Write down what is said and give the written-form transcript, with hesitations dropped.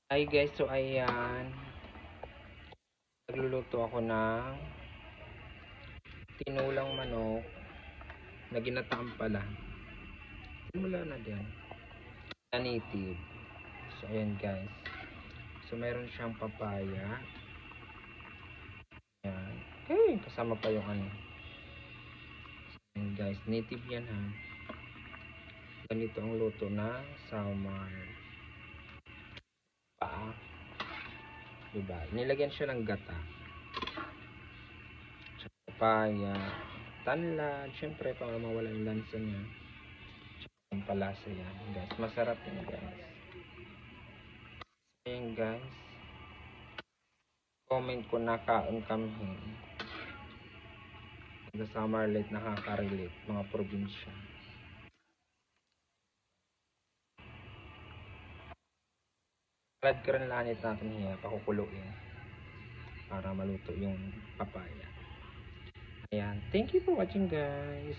Hi guys, so ayan, nagluluto ako ng tinulang manok na ginataan pala. Wala na din. Na native. So ayan guys. So meron siyang papaya. Ayan. Okay, kasama pa yung ano. Ayan guys, native yan ha. Ganito ang luto na summer. Paa. Diba? Nilagyan siya ng gata. Papaya. Tanlad. Siyempre, para mawala yung lansa niya. Ang palasa yan guys. Masarap yan guys. Ayan guys. Comment ko na kaon kami. Sa summer late nakaka-relate mga probinsya. Salad ko rin lanit natin hiya. Pakukuluin. Para maluto yung papaya. Ayan. Thank you for watching guys.